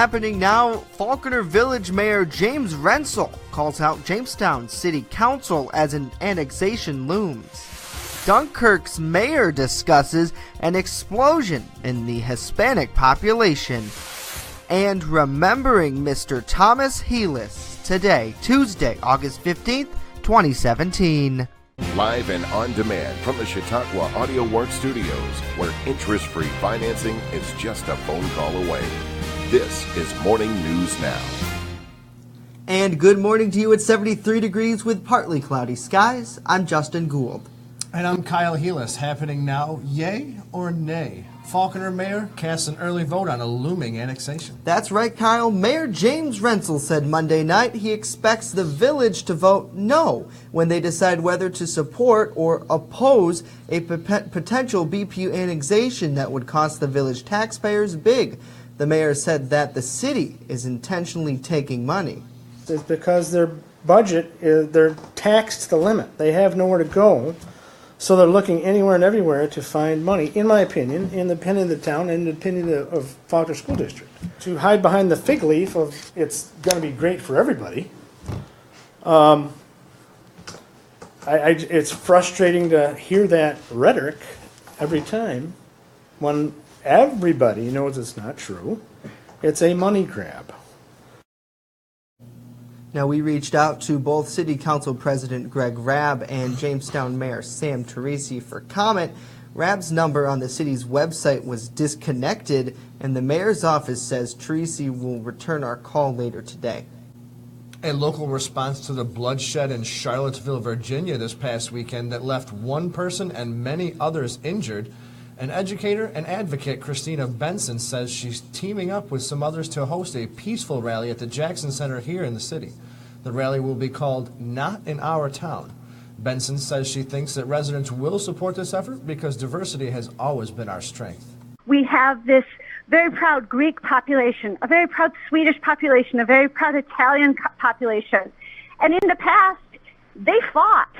Happening now, Falconer Village Mayor James Rensel calls out Jamestown City Council as an annexation looms. Dunkirk's mayor discusses an explosion in the Hispanic population. And remembering Mr. Thomas Helis today, Tuesday, August 15th, 2017. Live and on demand from the Chautauqua Audio Works Studios, where interest-free financing is just a phone call away. This is Morning News Now. And good morning to you at 73 degrees with partly cloudy skies. I'm Justin Gould. And I'm Kyle Helis. Happening now, yay or nay? Falconer Mayor casts an early vote on a looming annexation. That's right, Kyle. Mayor James Rensel said Monday night he expects the village to vote no when they decide whether to support or oppose a potential BPU annexation that would cost the village taxpayers big. The mayor said that the city is intentionally taking money. It's because their budget, they're taxed to the limit. They have nowhere to go. So they're looking anywhere and everywhere to find money, in my opinion, in the opinion of the town and the opinion of Faulkner School District. To hide behind the fig leaf of it's going to be great for everybody, it's frustrating to hear that rhetoric every time when everybody knows it's not true. It's a money grab. Now, we reached out to both City Council President Greg Rabb and Jamestown Mayor Sam Teresi for comment. Rabb's number on the city's website was disconnected, and the mayor's office says Teresi will return our call later today. A local response to the bloodshed in Charlottesville, Virginia this past weekend that left one person and many others injured. An educator and advocate, Christina Benson, says she's teaming up with some others to host a peaceful rally at the Jackson Center here in the city. The rally will be called Not in Our Town. Benson says she thinks that residents will support this effort because diversity has always been our strength. We have this very proud Greek population, a very proud Swedish population, a very proud Italian population. And in the past, they fought.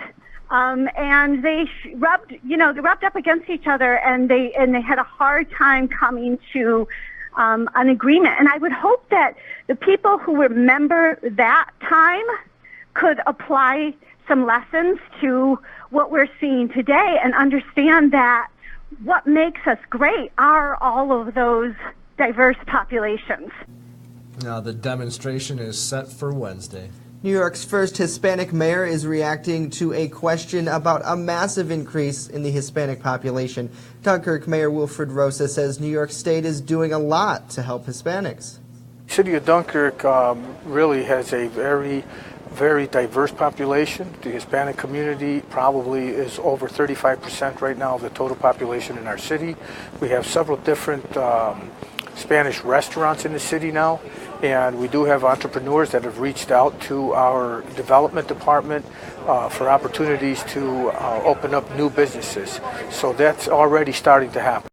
And they rubbed up against each other, and they had a hard time coming to an agreement. And I would hope that the people who remember that time could apply some lessons to what we're seeing today and understand that what makes us great are all of those diverse populations. Now, the demonstration is set for Wednesday. New York's first Hispanic mayor is reacting to a question about a massive increase in the Hispanic population. Dunkirk Mayor Wilfred Rosa says New York State is doing a lot to help Hispanics. The city of Dunkirk really has a very, very diverse population. The Hispanic community probably is over 35% right now of the total population in our city. We have several different Spanish restaurants in the city now. And we do have entrepreneurs that have reached out to our development department for opportunities to open up new businesses. So that's already starting to happen.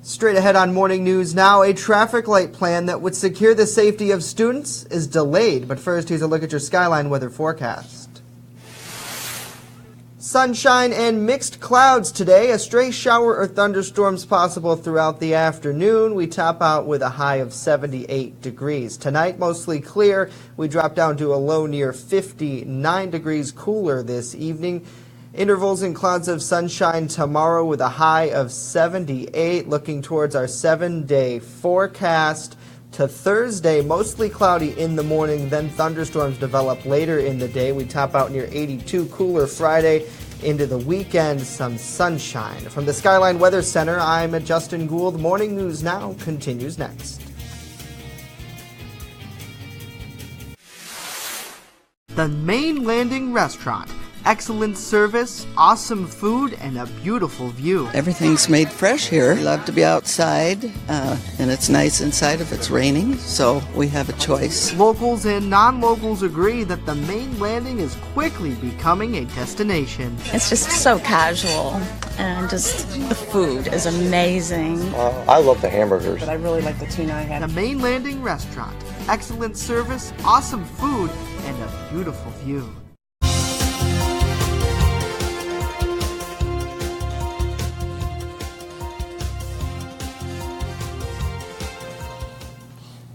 Straight ahead on Morning News Now, a traffic light plan that would secure the safety of students is delayed. But first, here's a look at your Skyline weather forecast. Sunshine and mixed clouds today. A stray shower or thunderstorms possible throughout the afternoon. We top out with a high of 78 degrees. Tonight, mostly clear. We drop down to a low near 59 degrees cooler this evening. Intervals and clouds of sunshine tomorrow with a high of 78. Looking towards our 7-day forecast. To Thursday, mostly cloudy in the morning, then thunderstorms develop later in the day. We top out near 82, cooler Friday. Into the weekend, some sunshine. From the Skyline Weather Center, I'm Justin Gould. Morning News Now continues next. The Main Landing Restaurant. Excellent service, awesome food, and a beautiful view. Everything's made fresh here. We love to be outside, and it's nice inside if it's raining, so we have a choice. Locals and non-locals agree that the Main Landing is quickly becoming a destination. It's just so casual, and just the food is amazing. I love the hamburgers. But I really like the tuna I had. The Main Landing Restaurant. Excellent service, awesome food, and a beautiful view.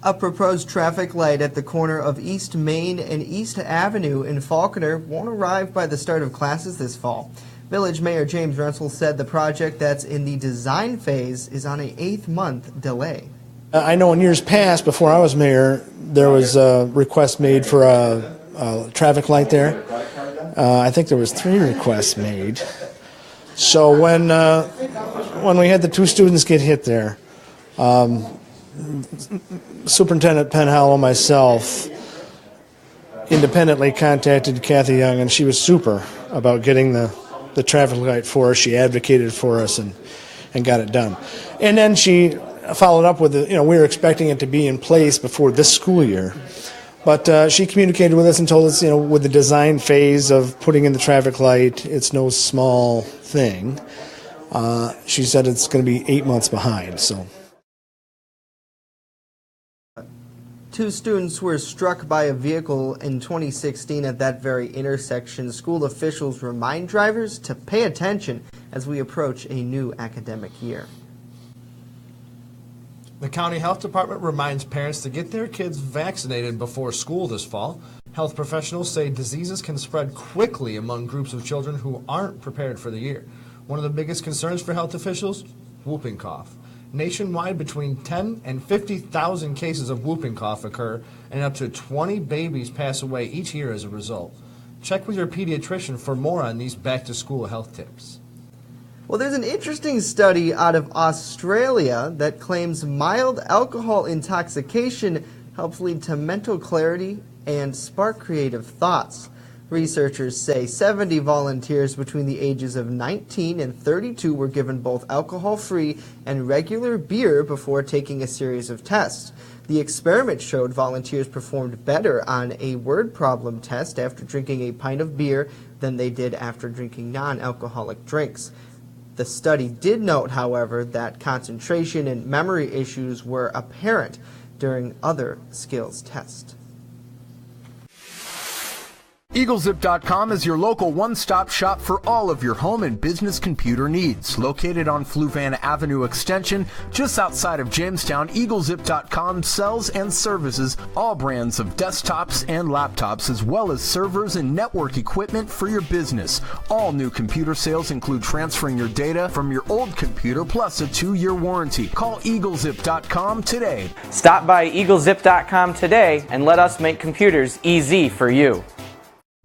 A proposed traffic light at the corner of East Main and East Avenue in Falconer won't arrive by the start of classes this fall. Village Mayor James Rensel said the project that's in the design phase is on an 8-month delay. I know in years past, before I was mayor, there was a request made for a traffic light there. I think there was 3 requests made. So when we had the 2 students get hit there, Superintendent Penhallow and myself independently contacted Kathy Young, and she was super about getting the traffic light for us. She advocated for us and got it done. And then she followed up with, we were expecting it to be in place before this school year. But she communicated with us and told us, with the design phase of putting in the traffic light, it's no small thing. She said it's going to be 8 months behind, so. 2 students were struck by a vehicle in 2016 at that very intersection. School officials remind drivers to pay attention as we approach a new academic year. The County Health Department reminds parents to get their kids vaccinated before school this fall. Health professionals say diseases can spread quickly among groups of children who aren't prepared for the year. One of the biggest concerns for health officials? Whooping cough. Nationwide, between 10 and 50,000 cases of whooping cough occur, and up to 20 babies pass away each year as a result. Check with your pediatrician for more on these back-to-school health tips. Well, there's an interesting study out of Australia that claims mild alcohol intoxication helps lead to mental clarity and spark creative thoughts. Researchers say 70 volunteers between the ages of 19 and 32 were given both alcohol-free and regular beer before taking a series of tests. The experiment showed volunteers performed better on a word problem test after drinking a pint of beer than they did after drinking non-alcoholic drinks. The study did note, however, that concentration and memory issues were apparent during other skills tests. EagleZip.com is your local one-stop shop for all of your home and business computer needs. Located on Fluvan Avenue Extension, just outside of Jamestown, EagleZip.com sells and services all brands of desktops and laptops, as well as servers and network equipment for your business. All new computer sales include transferring your data from your old computer, plus a 2-year warranty. Call EagleZip.com today. Stop by EagleZip.com today and let us make computers easy for you.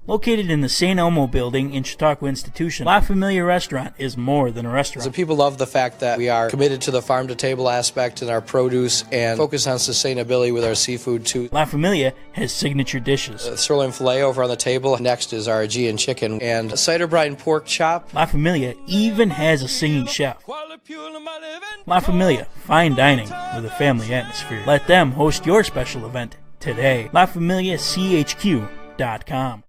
Located in the St. Elmo building in Chautauqua Institution, La Familia Restaurant is more than a restaurant. So people love the fact that we are committed to the farm-to-table aspect in our produce and focus on sustainability with our seafood too. La Familia has signature dishes. Sirloin filet over on the table. Next is our Aegean chicken and cider brine pork chop. La Familia even has a singing chef. La Familia, fine dining with a family atmosphere. Let them host your special event today. LaFamiliaCHQ.com.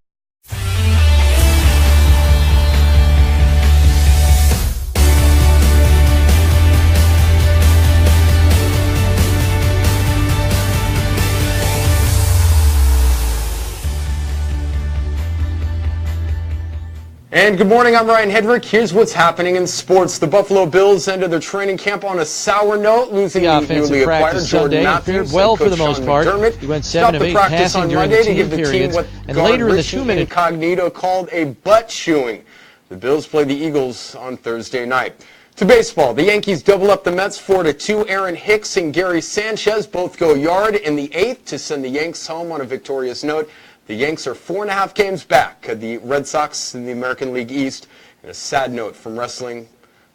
And good morning, I'm Ryan Hedrick. Here's what's happening in sports. The Buffalo Bills ended their training camp on a sour note, losing the newly acquired Jordan Matthews. Well, for the most part, he went 7 of 8 passing during the team periods, and later in the 2-minute Incognito called a butt chewing. The Bills play the Eagles on Thursday night. To baseball, the Yankees double up the Mets 4-2. Aaron Hicks and Gary Sanchez both go yard in the 8th to send the Yanks home on a victorious note. The Yanks are 4.5 games back of the Red Sox in the American League East. And a sad note from wrestling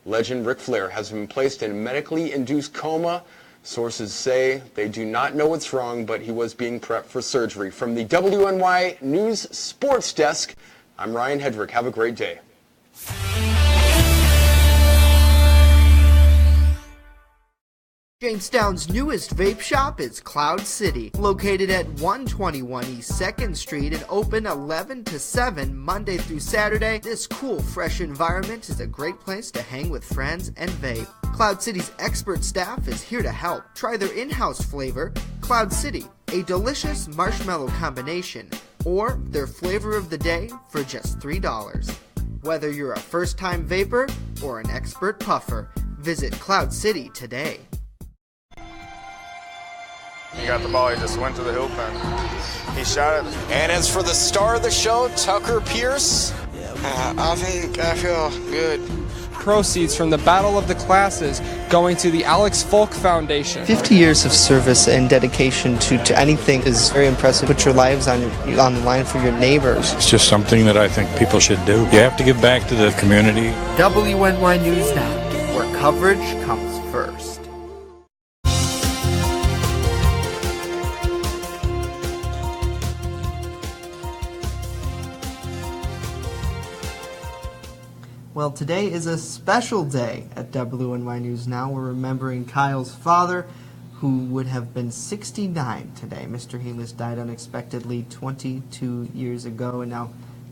legend Ric Flair has been placed in a medically induced coma. Sources say they do not know what's wrong, but he was being prepped for surgery. From the WNY News Sports Desk, I'm Ryan Hedrick. Have a great day. Jamestown's newest vape shop is Cloud City, located at 121 East 2nd Street and open 11 to 7 Monday through Saturday. This cool, fresh environment is a great place to hang with friends and vape. Cloud City's expert staff is here to help. Try their in-house flavor, Cloud City, a delicious marshmallow combination, or their flavor of the day for just $3. Whether you're a first-time vapor or an expert puffer, visit Cloud City today. He got the ball, he just went to the hoop and he shot it. And as for the star of the show, Tucker Pierce, I feel good. Proceeds from the Battle of the Classes going to the Alex Folk Foundation. 50 years of service and dedication to anything is very impressive. Put your lives on the line for your neighbors. It's just something that I think people should do. You have to give back to the community. WNY News Now, where coverage comes first. Well, today is a special day at WNY News Now. We're remembering Kyle's father, who would have been 69 today. Mr. Helis died unexpectedly 22 years ago. And now,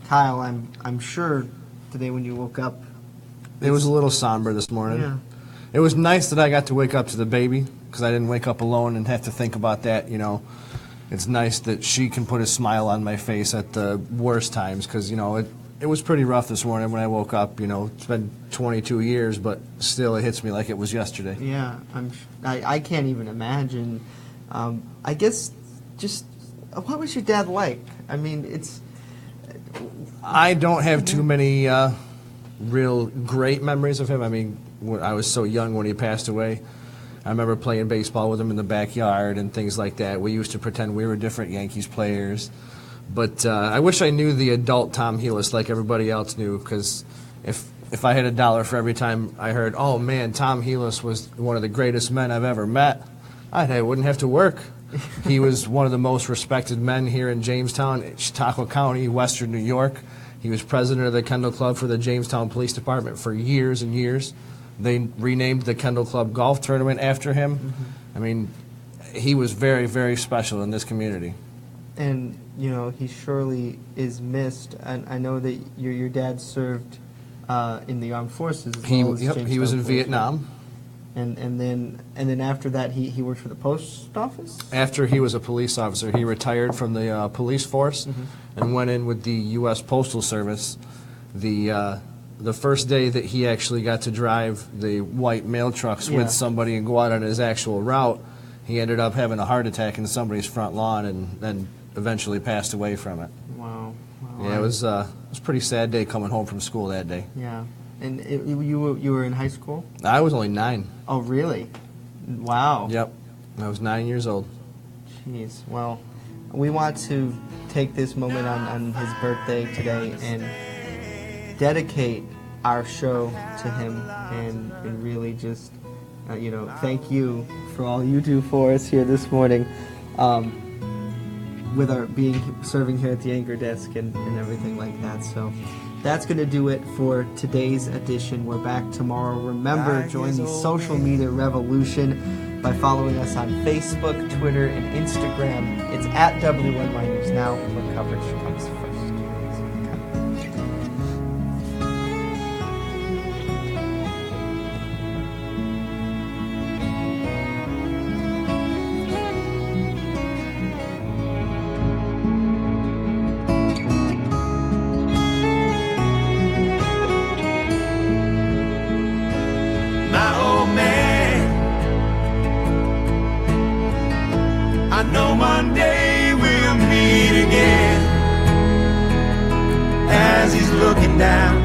Kyle, I'm sure today when you woke up... It was a little somber this morning. Yeah. It was nice that I got to wake up to the baby, because I didn't wake up alone and have to think about that, you know. It's nice that she can put a smile on my face at the worst times, because, you know, it was pretty rough this morning when I woke up. You know, it's been 22 years, but still it hits me like it was yesterday. Yeah, I can't even imagine. I guess just, what was your dad like? I mean, I don't have too many real great memories of him. I mean, I was so young when he passed away. I remember playing baseball with him in the backyard and things like that. We used to pretend we were different Yankees players. But I wish I knew the adult Tom Helis like everybody else knew, because if I had $1 for every time I heard, oh man, Tom Helis was one of the greatest men I've ever met, I wouldn't have to work. He was one of the most respected men here in Jamestown, Chautauqua County, Western New York. He was president of the Kendall Club for the Jamestown Police Department for years and years. They renamed the Kendall Club golf tournament after him. Mm-hmm. I mean, he was very, very special in this community. And, you know, he surely is missed. And I know that your dad served in the armed forces as well as he was in Vietnam. And then after that, he worked for the post office? After he was a police officer, he retired from the police force and went in with the U.S. Postal Service. The first day that he actually got to drive the white mail trucks with somebody and go out on his actual route, he ended up having a heart attack in somebody's front lawn and then eventually passed away from it. Wow. Yeah, it was a pretty sad day coming home from school that day. Yeah. And you were in high school? I was only 9. Oh, really? Wow. Yep. I was 9 years old. Jeez. Well, we want to take this moment on his birthday today and dedicate our show to him and really just, you know, thank you for all you do for us here this morning. With our serving here at the anchor desk and everything like that. So that's going to do it for today's edition. We're back tomorrow. Remember, join the social media revolution by following us on Facebook, Twitter, and Instagram. It's at WNY News Now, where coverage comes first. I know one day we'll meet again. As he's looking down